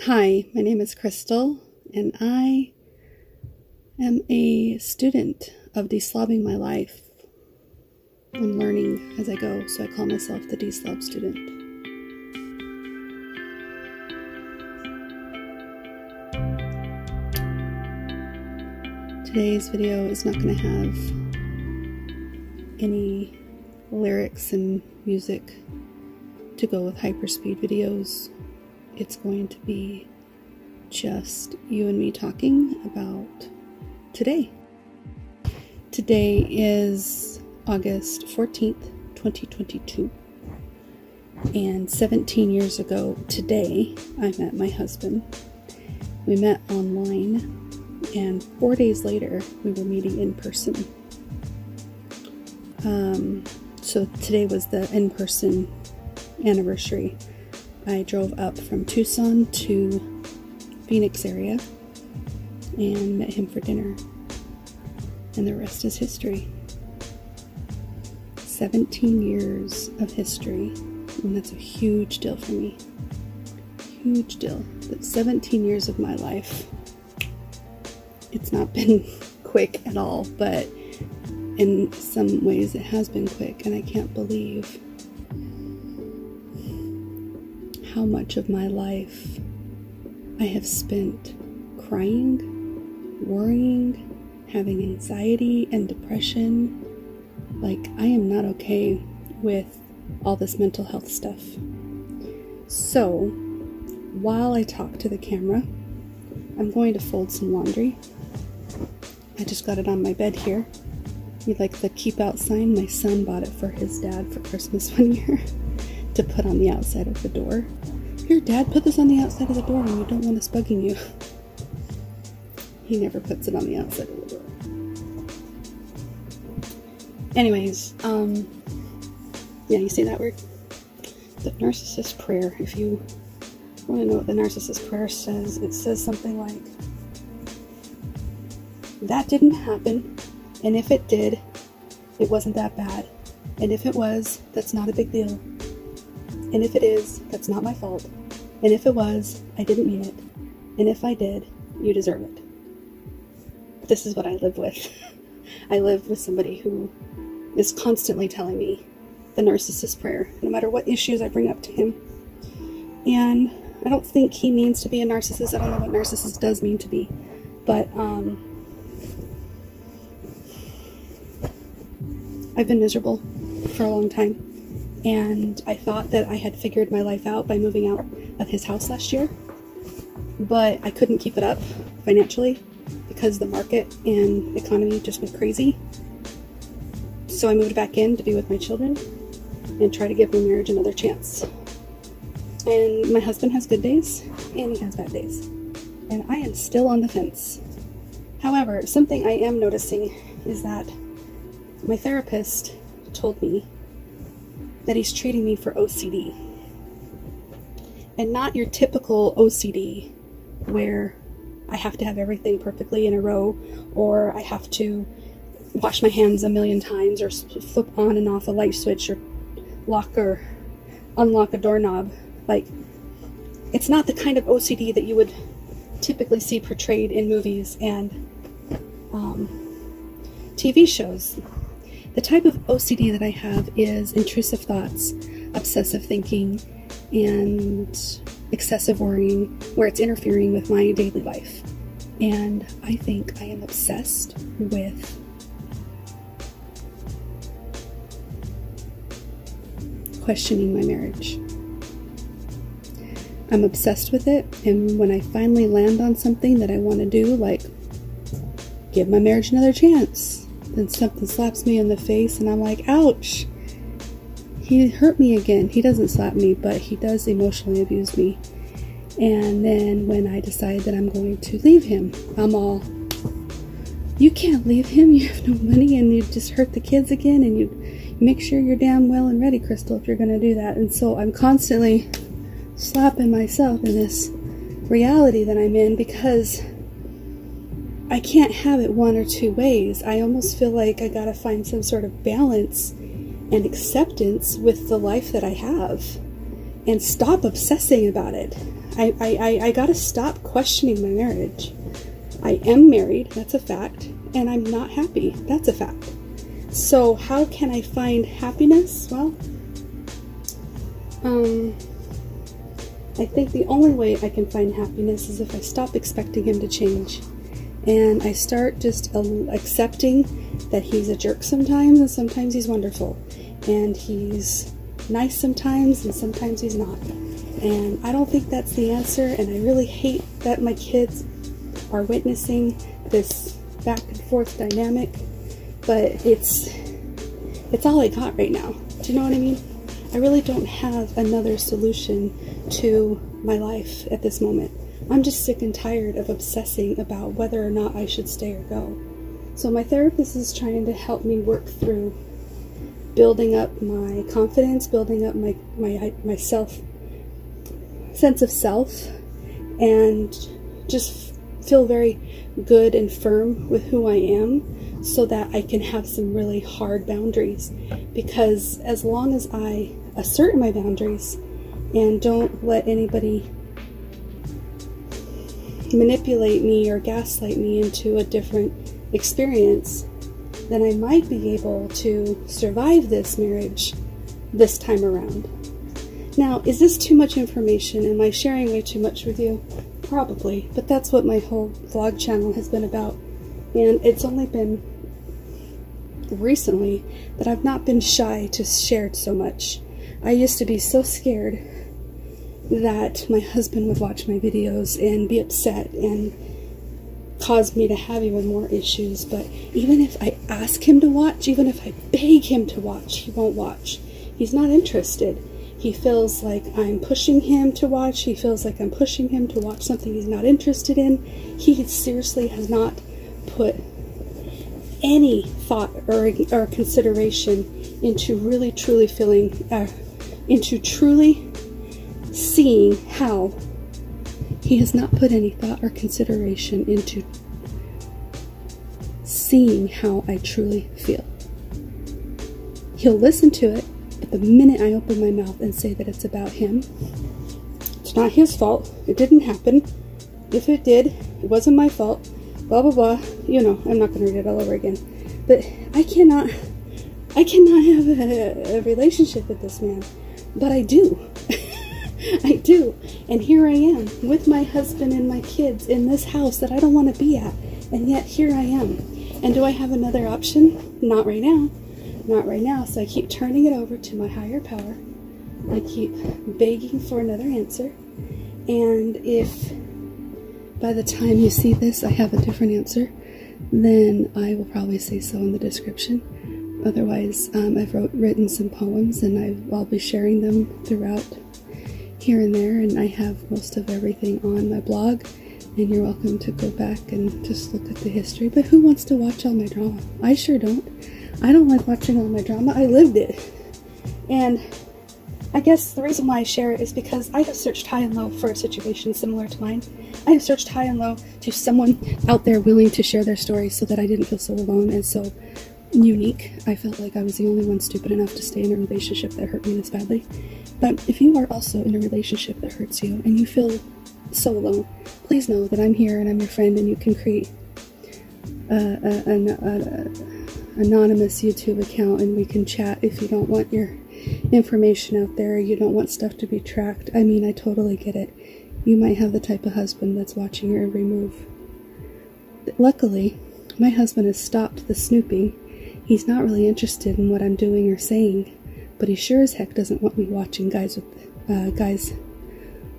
Hi, my name is Crystal, and I am a student of deslobbing my life. I'm learning as I go, so I call myself the deslob student. Today's video is not going to have any lyrics and music to go with hyperspeed videos. It's going to be just you and me talking about today. Today is August 14th, 2022. And 17 years ago today, I met my husband. We met online, and 4 days later, we were meeting in person. So today was the in-person anniversary. I drove up from Tucson to Phoenix area and met him for dinner, and the rest is history. 17 years of history, and that's a huge deal for me. Huge deal. That's 17 years of my life. It's not been quick at all, but in some ways it has been quick, and I can't believe how much of my life I have spent crying, worrying, having anxiety and depression. Like, I am not okay with all this mental health stuff. So, while I talk to the camera, I'm going to fold some laundry. I just got it on my bed here. You like the keep out sign? My son bought it for his dad for Christmas one year to put on the outside of the door. Here, Dad, put this on the outside of the door when you don't want us bugging you. He never puts it on the outside of the door. Anyways, yeah, you see that word? The narcissist prayer. If you want to know what the narcissist prayer says, it says something like, that didn't happen, and if it did, it wasn't that bad. And if it was, that's not a big deal. And if it is, that's not my fault. And if it was, I didn't mean it. And if I did, you deserve it. This is what I live with. I live with somebody who is constantly telling me the narcissist prayer, no matter what issues I bring up to him. And I don't think he means to be a narcissist. I don't know what narcissist does mean to be. But, I've been miserable for a long time. And I thought that I had figured my life out by moving out of his house last year, but I couldn't keep it up financially because the market and economy just went crazy. So I moved back in to be with my children and try to give my marriage another chance. And my husband has good days and he has bad days, and I am still on the fence. However, something I am noticing is that my therapist told me that he's treating me for OCD. And not your typical OCD where I have to have everything perfectly in a row, or I have to wash my hands a million times, or flip on and off a light switch, or lock or unlock a doorknob. Like, it's not the kind of OCD that you would typically see portrayed in movies and TV shows. The type of OCD that I have is intrusive thoughts, obsessive thinking, and excessive worrying, where it's interfering with my daily life. And I think I am obsessed with questioning my marriage. I'm obsessed with it, and when I finally land on something that I want to do, like give my marriage another chance, then something slaps me in the face and I'm like, ouch, he hurt me again. He doesn't slap me, but he does emotionally abuse me. And then when I decide that I'm going to leave him, I'm all, you can't leave him, you have no money, and you just hurt the kids again, and you make sure you're damn well and ready, Crystal, if you're going to do that. And so I'm constantly slapping myself in this reality that I'm in, because I can't have it one or two ways. I almost feel like I gotta find some sort of balance and acceptance with the life that I have. and stop obsessing about it. I gotta stop questioning my marriage. I am married, that's a fact, and I'm not happy, that's a fact. So how can I find happiness? Well, I think the only way I can find happiness is if I stop expecting him to change. And I start just accepting that he's a jerk sometimes, and sometimes he's wonderful. And he's nice sometimes, and sometimes he's not. And I don't think that's the answer, and I really hate that my kids are witnessing this back and forth dynamic. But it's all I got right now. Do you know what I mean? I really don't have another solution to my life at this moment. I'm just sick and tired of obsessing about whether or not I should stay or go. So my therapist is trying to help me work through building up my confidence, building up my sense of self, and just feel very good and firm with who I am, so that I can have some really hard boundaries. Because as long as I assert my boundaries and don't let anybody manipulate me or gaslight me into a different experience, then I might be able to survive this marriage this time around. Now, is this too much information? Am I sharing way too much with you? Probably, but that's what my whole vlog channel has been about. And it's only been recently that I've not been shy to share so much. I used to be so scared that my husband would watch my videos and be upset and cause me to have even more issues. But even if I ask him to watch, even if I beg him to watch, he won't watch. He's not interested. He feels like I'm pushing him to watch. He feels like I'm pushing him to watch something he's not interested in. He seriously has not put any thought or consideration into really truly into truly seeing how he has not put any thought or consideration into seeing how I truly feel. He'll listen to it, but the minute I open my mouth and say that it's about him, it's not his fault, it didn't happen, if it did, it wasn't my fault, blah blah blah, you know, I'm not going to read it all over again. But I cannot have a relationship with this man, but I do. I do. And here I am with my husband and my kids in this house that I don't want to be at, and yet here I am. And do I have another option? Not right now. Not right now. So I keep turning it over to my higher power. I keep begging for another answer. And if by the time you see this I have a different answer, then I will probably say so in the description. Otherwise, I've written some poems, and I'll be sharing them throughout here and there, and I have most of everything on my blog, and you're welcome to go back and just look at the history. But who wants to watch all my drama? I sure don't. I don't like watching all my drama. I lived it. And I guess the reason why I share it is because I have searched high and low for a situation similar to mine. I have searched high and low to someone out there willing to share their story so that I didn't feel so alone and so unique. I felt like I was the only one stupid enough to stay in a relationship that hurt me this badly. But if you are also in a relationship that hurts you and you feel so alone, please know that I'm here and I'm your friend, and you can create an anonymous YouTube account and we can chat if you don't want your information out there, you don't want stuff to be tracked. I mean, I totally get it. You might have the type of husband that's watching your every move. Luckily, my husband has stopped the snooping. He's not really interested in what I'm doing or saying, but he sure as heck doesn't want me watching guys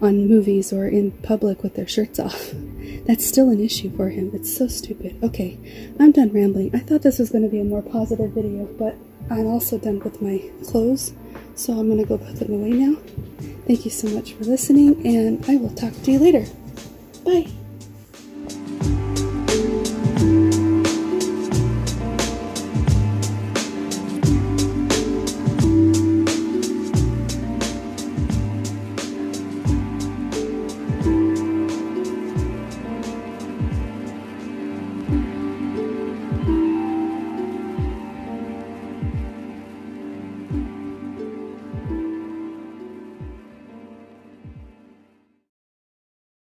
on movies or in public with their shirts off. That's still an issue for him. It's so stupid. Okay, I'm done rambling. I thought this was going to be a more positive video, but I'm also done with my clothes, so I'm going to go put them away now. Thank you so much for listening, and I will talk to you later. Bye!